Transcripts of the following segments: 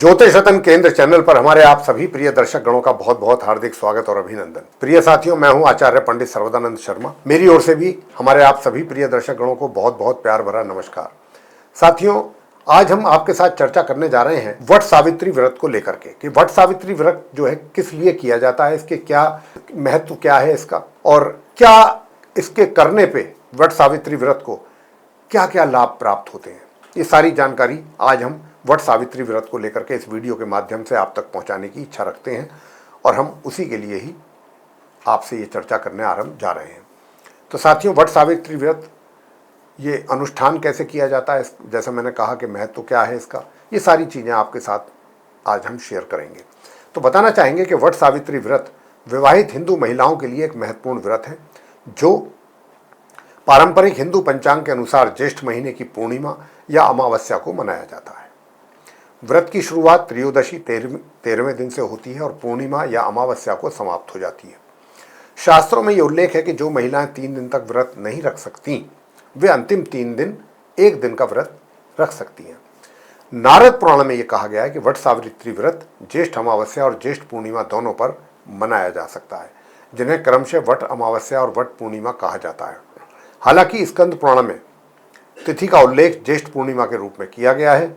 ज्योतिष रत्न केंद्र चैनल पर हमारे आप सभी प्रिय दर्शक गणों का बहुत बहुत हार्दिक स्वागत और अभिनंदन। प्रिय साथियों, मैं हूं आचार्य पंडित सर्वदानंद शर्मा। मेरी ओर से भी हमारे आप सभी प्रिय दर्शक गणों को बहुत बहुत प्यार भरा नमस्कार। साथियों, आज हम आपके साथ चर्चा करने जा रहे हैं वट सावित्री व्रत को लेकर के कि वट सावित्री व्रत जो है किस लिए किया जाता है, इसके क्या महत्व क्या है इसका, और क्या इसके करने पे वट सावित्री व्रत को क्या क्या लाभ प्राप्त होते हैं। ये सारी जानकारी आज हम वट सावित्री व्रत को लेकर के इस वीडियो के माध्यम से आप तक पहुंचाने की इच्छा रखते हैं और हम उसी के लिए ही आपसे ये चर्चा करने आरंभ जा रहे हैं। तो साथियों, वट सावित्री व्रत ये अनुष्ठान कैसे किया जाता है, जैसे मैंने कहा कि महत्व क्या है इसका, ये सारी चीज़ें आपके साथ आज हम शेयर करेंगे। तो बताना चाहेंगे कि वट सावित्री व्रत विवाहित हिंदू महिलाओं के लिए एक महत्वपूर्ण व्रत है जो पारंपरिक हिंदू पंचांग के अनुसार ज्येष्ठ महीने की पूर्णिमा या अमावस्या को मनाया जाता है। व्रत की शुरुआत त्रयोदशी 13वें दिन से होती है और पूर्णिमा या अमावस्या को समाप्त हो जाती है। शास्त्रों में यह उल्लेख है कि जो महिलाएं 3 दिन तक व्रत नहीं रख सकती वे अंतिम 3 दिन 1 दिन का व्रत रख सकती हैं। नारद पुराण में यह कहा गया है कि वट सावित्री व्रत ज्येष्ठ अमावस्या और ज्येष्ठ पूर्णिमा दोनों पर मनाया जा सकता है, जिन्हें क्रमशः वट अमावस्या और वट पूर्णिमा कहा जाता है। हालांकि स्कंद पुराण में तिथि का उल्लेख ज्येष्ठ पूर्णिमा के रूप में किया गया है,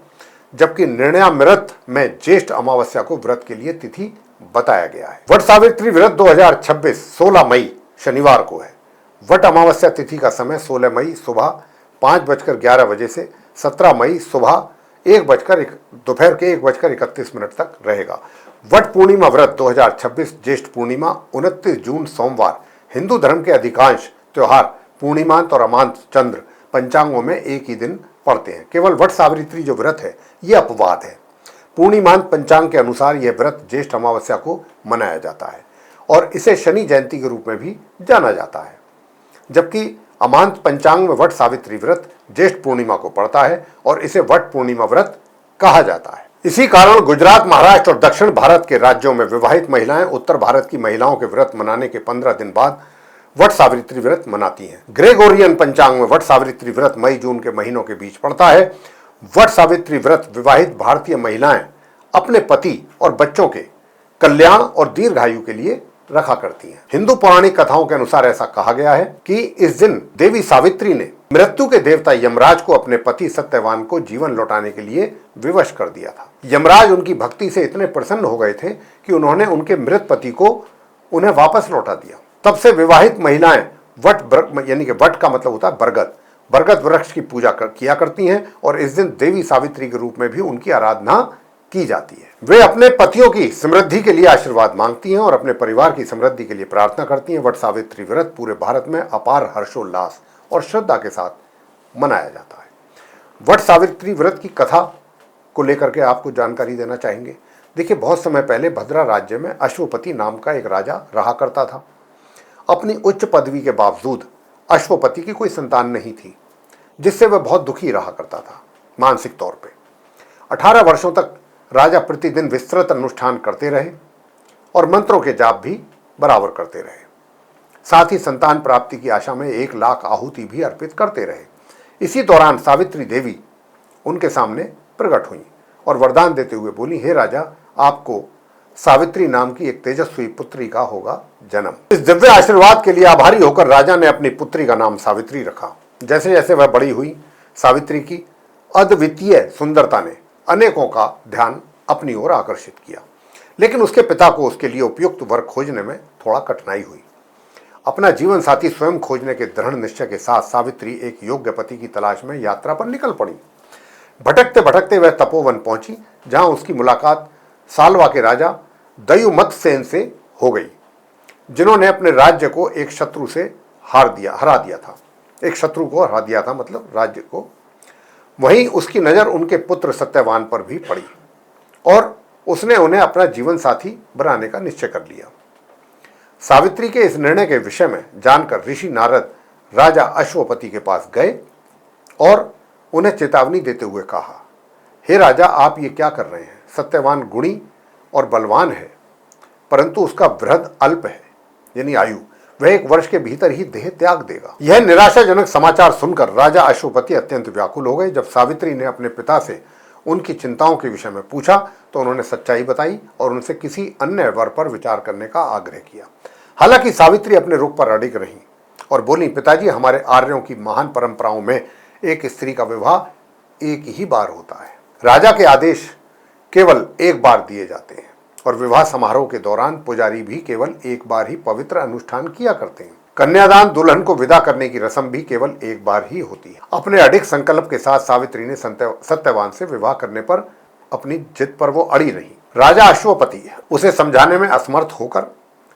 जबकि निर्णयामृत में ज्येष्ठ अमावस्या को व्रत के लिए तिथि बताया गया है। वट सावित्री व्रत 2026 16 मई शनिवार को है। वट अमावस्या तिथि का समय 16 मई सुबह 5:11 बजे से 17 मई सुबह दोपहर के 1:31 तक रहेगा। वट पूर्णिमा व्रत 2026 ज्येष्ठ पूर्णिमा 29 जून सोमवार हिंदू धर्म के अधिकांश त्योहार पूर्णिमांत और अमांत चंद्र पंचांगों में एक ही दिन पड़ते हैं। केवल वट सावित्री जो व्रत है यह अपवाद है। पूर्णिमांत पंचांग के अनुसार यह व्रत ज्येष्ठ अमावस्या को मनाया जाता है और इसे शनि जयंती के रूप में भी जाना जाता है, जबकि अमांत पंचांग में वट सावित्री व्रत ज्येष्ठ पूर्णिमा को पड़ता है और इसे वट पूर्णिमा व्रत कहा जाता है। इसी कारण गुजरात, महाराष्ट्र और दक्षिण भारत के राज्यों में विवाहित महिलाएं उत्तर भारत की महिलाओं के व्रत मनाने के 15 दिन बाद वट सावित्री व्रत मनाती हैं। ग्रेगोरियन पंचांग में वट सावित्री व्रत मई जून के महीनों के बीच पड़ता है। वट सावित्री व्रत विवाहित भारतीय महिलाएं अपने पति और बच्चों के कल्याण और दीर्घायु के लिए रखा करती हैं। हिंदू पौराणिक कथाओं के अनुसार ऐसा कहा गया है कि इस दिन देवी सावित्री ने मृत्यु के देवता यमराज को अपने पति सत्यवान को जीवन लौटाने के लिए विवश कर दिया था। यमराज उनकी भक्ति से इतने प्रसन्न हो गए थे कि उन्होंने उनके मृत पति को उन्हें वापस लौटा दिया। तब से विवाहित महिलाएं वट यानी कि वट का मतलब होता है बरगद वृक्ष की पूजा किया करती हैं और इस दिन देवी सावित्री के रूप में भी उनकी आराधना की जाती है। वे अपने पतियों की समृद्धि के लिए आशीर्वाद मांगती हैं और अपने परिवार की समृद्धि के लिए प्रार्थना करती हैं। वट सावित्री व्रत पूरे भारत में अपार हर्षोल्लास और श्रद्धा के साथ मनाया जाता है। वट सावित्री व्रत की कथा को लेकर के आपको जानकारी देना चाहेंगे। देखिए, बहुत समय पहले भद्रा राज्य में अश्वपति नाम का एक राजा रहा करता था। अपनी उच्च पदवी के बावजूद अश्वपति की कोई संतान नहीं थी, जिससे वह बहुत दुखी रहा करता था मानसिक तौर पे। 18 वर्षों तक राजा प्रतिदिन विस्तृत अनुष्ठान करते रहे और मंत्रों के जाप भी बराबर करते रहे। साथ ही संतान प्राप्ति की आशा में 1 लाख आहुति भी अर्पित करते रहे। इसी दौरान सावित्री देवी उनके सामने प्रकट हुई और वरदान देते हुए बोली, हे राजा, आपको सावित्री नाम की एक तेजस्वी पुत्री का होगा जन्म। इस दिव्य आशीर्वाद के लिए आभारी होकर राजा ने अपनी पुत्री का नाम सावित्री रखा। जैसे जैसे वह बड़ी हुई, सावित्री की अद्वितीय सुंदरता ने अनेकों का ध्यान अपनी ओर आकर्षित किया, लेकिन उसके पिता को उसके लिए उपयुक्त वर खोजने में थोड़ा कठिनाई हुई। अपना जीवन साथी स्वयं खोजने के दृढ़ निश्चय के साथ सावित्री एक योग्य पति की तलाश में यात्रा पर निकल पड़ी। भटकते भटकते वह तपोवन पहुंची, जहां उसकी मुलाकात सालवा के राजा दयुमत्सेन से हो गई, जिन्होंने अपने राज्य को एक शत्रु से हरा दिया था। एक शत्रु को हरा दिया था मतलब राज्य को। वहीं उसकी नज़र उनके पुत्र सत्यवान पर भी पड़ी और उसने उन्हें अपना जीवन साथी बनाने का निश्चय कर लिया। सावित्री के इस निर्णय के विषय में जानकर ऋषि नारद राजा अश्वपति के पास गए और उन्हें चेतावनी देते हुए कहा, हे राजा, आप ये क्या कर रहे हैं? सत्यवान गुणी और बलवान है, परंतु उसका वृद्ध अल्प है, यानी आयु। वह 1 वर्ष के भीतर ही देह त्याग देगा। यह निराशाजनक समाचार सुनकर राजा अश्वपति अत्यंत व्याकुल हो गए। जब सावित्री ने अपने पिता से उनकी चिंताओं के विषय में पूछा तो उन्होंने सच्चाई बताई और उनसे किसी अन्य वर पर विचार करने का आग्रह किया। हालांकि सावित्री अपने रुख पर अडिग रहीं और बोली, पिताजी, हमारे आर्यों की महान परंपराओं में एक स्त्री का विवाह एक ही बार होता है। राजा के आदेश केवल एक बार दिए जाते हैं और विवाह समारोह के दौरान पुजारी भी केवल एक बार ही पवित्र अनुष्ठान किया करते हैं। कन्यादान, दुल्हन को विदा करने की रस्म भी केवल एक बार ही होती है। अपने अडिग संकल्प के साथ सावित्री ने सत्यवान से विवाह करने पर अपनी जिद पर वो अड़ी रही। राजा अश्वपति उसे समझाने में असमर्थ होकर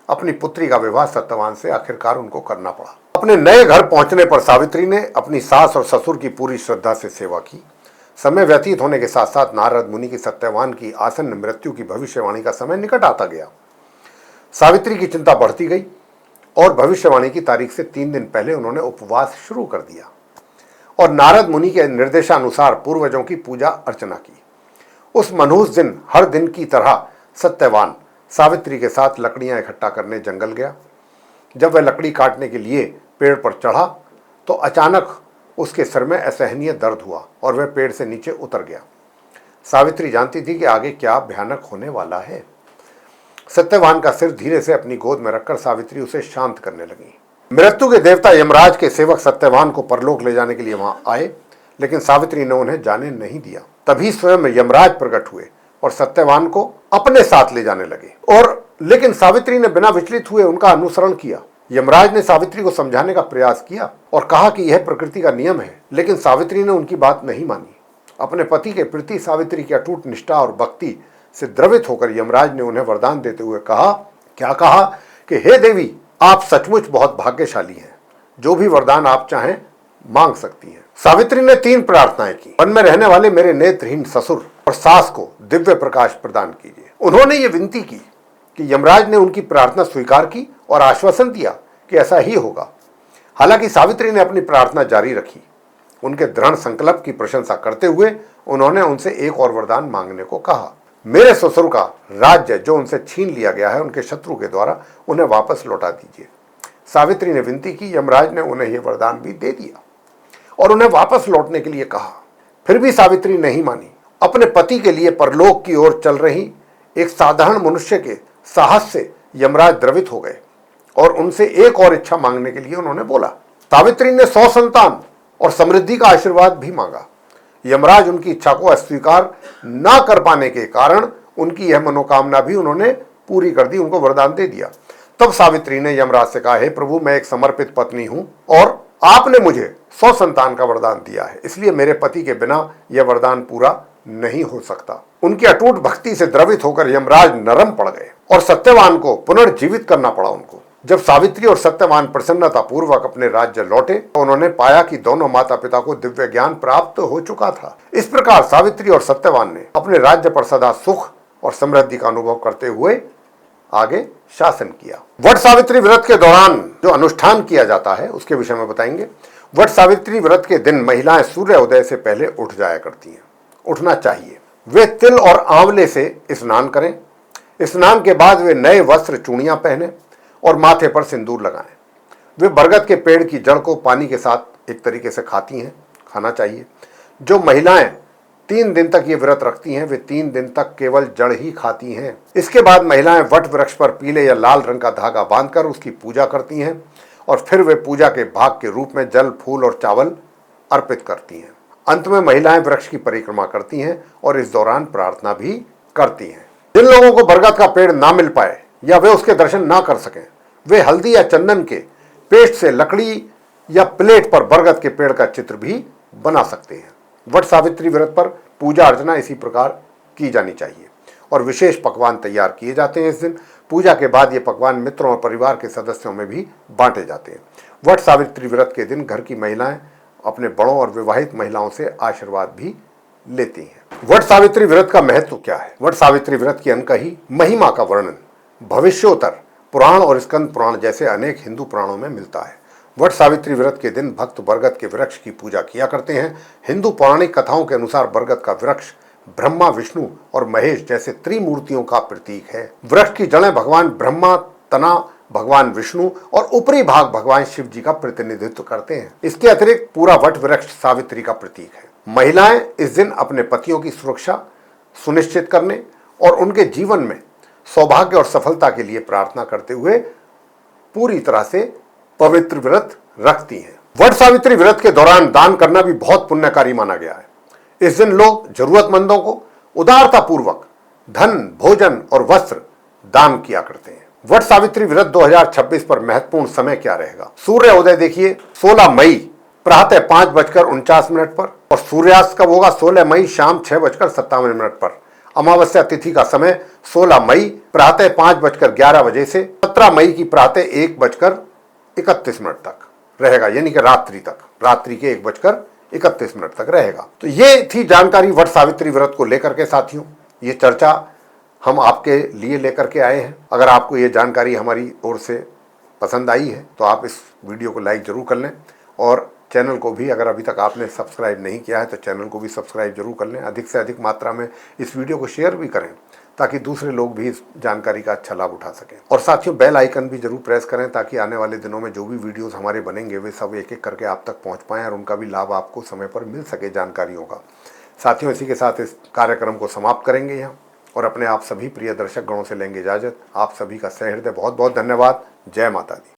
अपनी पुत्री का विवाह सत्यवान से आखिरकार उनको करना पड़ा। अपने नए घर पहुंचने पर सावित्री ने अपनी सास और ससुर की पूरी श्रद्धा से सेवा की। समय व्यतीत होने के साथ साथ नारद मुनि की सत्यवान की आसन्न मृत्यु की भविष्यवाणी का समय निकट आता गया। सावित्री की चिंता बढ़ती गई और भविष्यवाणी की तारीख से 3 दिन पहले उन्होंने उपवास शुरू कर दिया और नारद मुनि के निर्देशानुसार पूर्वजों की पूजा अर्चना की। उस मनहूस दिन हर दिन की तरह सत्यवान सावित्री के साथ लकड़ियां इकट्ठा करने जंगल गया। जब वह लकड़ी काटने के लिए पेड़ पर चढ़ा तो अचानक उसके सिर में असहनीय दर्द हुआ और वह पेड़ से नीचे उतर गया। सावित्री जानती थी कि आगे क्या भयानक होने वाला है। सत्यवान का सिर धीरे से अपनी गोद में रखकर सावित्री उसे शांत करने लगी। मृत्यु के देवता यमराज के सेवक सत्यवान को परलोक ले जाने के लिए वहां आए, लेकिन सावित्री ने उन्हें जाने नहीं दिया। तभी स्वयं यमराज प्रकट हुए और सत्यवान को अपने साथ ले जाने लगे लेकिन सावित्री ने बिना विचलित हुए उनका अनुसरण किया। यमराज ने सावित्री को समझाने का प्रयास किया और कहा कि यह प्रकृति का नियम है, लेकिन सावित्री ने उनकी बात नहीं मानी। अपने पति के प्रति सावित्री की अटूट निष्ठा और भक्ति से द्रवित होकर यमराज ने उन्हें वरदान देते हुए कहा कि हे देवी, आप सचमुच बहुत भाग्यशाली हैं। जो भी वरदान आप चाहें मांग सकती हैं। सावित्री ने 3 प्रार्थनाएं की। वन में रहने वाले मेरे नेत्रहीन ससुर और सास को दिव्य प्रकाश प्रदान कीजिए। उन्होंने ये विनती की कि यमराज ने उनकी प्रार्थना स्वीकार की और आश्वासन दिया कि ऐसा ही होगा। हालांकि सावित्री ने अपनी प्रार्थना जारी रखी। उनके दृढ़ संकल्प की प्रशंसा करते हुए उन्होंने उनसे एक और वरदान मांगने को कहा। मेरे ससुर का राज्य जो उनसे छीन लिया गया है, उनके शत्रु के द्वारा उन्हें वापस लौटा दीजिए। सावित्री ने विनती की। यमराज ने उन्हें यह वरदान भी दे दिया और उन्हें वापस लौटने के लिए कहा। फिर भी सावित्री नहीं मानी। अपने पति के लिए परलोक की ओर चल रही एक साधारण मनुष्य के साहस से यमराज द्रवित हो गए और उनसे एक और इच्छा मांगने के लिए उन्होंने बोला। सावित्री ने 100 संतान और समृद्धि का आशीर्वाद भी मांगा। यमराज उनकी इच्छा को अस्वीकार ना कर पाने के कारण उनकी यह मनोकामना भी उन्होंने पूरी कर दी, उनको वरदान दे दिया। तब सावित्री ने यमराज से कहा, हे प्रभु, मैं एक समर्पित पत्नी हूं और आपने मुझे 100 संतान का वरदान दिया है, इसलिए मेरे पति के बिना यह वरदान पूरा नहीं हो सकता। उनकी अटूट भक्ति से द्रवित होकर यमराज नरम पड़ गए और सत्यवान को पुनर्जीवित करना पड़ा उनको। जब सावित्री और सत्यवान प्रसन्नता पूर्वक अपने राज्य लौटे तो उन्होंने पाया कि दोनों माता पिता को दिव्य ज्ञान प्राप्त हो चुका था। इस प्रकार सावित्री और सत्यवान ने अपने राज्य पर सदा सुख और समृद्धि का अनुभव करते हुए आगे शासन किया। वट सावित्री व्रत के दौरान जो अनुष्ठान किया जाता है उसके विषय में बताएंगे। वट सावित्री व्रत के दिन महिलाएं सूर्य उदय से पहले उठ जाया करती हैं, उठना चाहिए। वे तिल और आंवले से स्नान करें। स्नान के बाद वे नए वस्त्र, चूड़ियां पहने और माथे पर सिंदूर लगाएं। वे बरगद के पेड़ की जड़ को पानी के साथ एक तरीके से खाना चाहिए। जो महिलाएं 3 दिन तक ये व्रत रखती हैं, वे 3 दिन तक केवल जड़ ही खाती हैं। इसके बाद महिलाएं वट वृक्ष पर पीले या लाल रंग का धागा बांधकर उसकी पूजा करती हैं और फिर वे पूजा के भाग के रूप में जल, फूल और चावल अर्पित करती हैं। अंत में महिलाएं वृक्ष की परिक्रमा करती हैं और इस दौरान प्रार्थना भी करती हैं। जिन लोगों को बरगद का पेड़ ना मिल पाए या वे उसके दर्शन ना कर सकें, वे हल्दी या चंदन के पेस्ट से लकड़ी या प्लेट पर बरगद के पेड़ का चित्र भी बना सकते हैं। वट सावित्री व्रत पर पूजा अर्चना इसी प्रकार की जानी चाहिए और विशेष पकवान तैयार किए जाते हैं। इस दिन पूजा के बाद ये पकवान मित्रों और परिवार के सदस्यों में भी बांटे जाते हैं। वट सावित्री व्रत के दिन घर की महिलाएं अपने बड़ों और विवाहित महिलाओं से आशीर्वाद भी लेती हैं। वट सावित्री व्रत का महत्व क्या है? वट सावित्री व्रत की अनकही महिमा का वर्णन भविष्योत्तर पुराण और स्कंद पुराण जैसे अनेक हिंदू पुराणों में मिलता है। वट सावित्री व्रत के दिन भक्त बरगद के वृक्ष की पूजा किया करते हैं। हिंदू पौराणिक कथाओं के अनुसार बरगद का वृक्ष ब्रह्मा, विष्णु और महेश जैसे त्रिमूर्तियों का प्रतीक है। वृक्ष की जड़ें भगवान ब्रह्मा, तना भगवान विष्णु और ऊपरी भाग भगवान शिव जी का प्रतिनिधित्व करते हैं। इसके अतिरिक्त पूरा वट वृक्ष सावित्री का प्रतीक है। महिलाएं इस दिन अपने पतियों की सुरक्षा सुनिश्चित करने और उनके जीवन में सौभाग्य और सफलता के लिए प्रार्थना करते हुए पूरी तरह से पवित्र व्रत रखती हैं। वट सावित्री व्रत के दौरान दान करना भी बहुत पुण्यकारी माना गया है। इस दिन लोग जरूरतमंदों को उदारता पूर्वक धन, भोजन और वस्त्र दान किया करते हैं। वट सावित्री व्रत 2026 पर महत्वपूर्ण समय क्या रहेगा? सूर्य उदय देखिए 16 मई प्रातः 5:49 पर और सूर्यास्त कब होगा? 16 मई शाम 6:57 पर। अमावस्या तिथि का समय 16 मई प्रातः 5:11 बजे से 17 मई की प्रातः 1:31 तक रहेगा, यानी कि रात्रि के 1:31 तक रहेगा। तो ये थी जानकारी वट सावित्री व्रत को लेकर के साथियों। ये चर्चा हम आपके लिए लेकर के आए हैं। अगर आपको ये जानकारी हमारी ओर से पसंद आई है तो आप इस वीडियो को लाइक जरूर कर लें और चैनल को भी, अगर अभी तक आपने सब्सक्राइब नहीं किया है तो चैनल को भी सब्सक्राइब जरूर कर लें। अधिक से अधिक मात्रा में इस वीडियो को शेयर भी करें ताकि दूसरे लोग भी इस जानकारी का अच्छा लाभ उठा सकें। और साथियों, बेल आइकन भी जरूर प्रेस करें ताकि आने वाले दिनों में जो भी वीडियोस हमारे बनेंगे वे सब एक एक करके आप तक पहुंच पाएं और उनका भी लाभ आपको समय पर मिल सके जानकारियों का। साथियों, इसी के साथ इस कार्यक्रम को समाप्त करेंगे यहाँ और अपने आप सभी प्रिय दर्शक गणों से लेंगे इजाजत। आप सभी का सहृदय बहुत बहुत धन्यवाद। जय माता दी।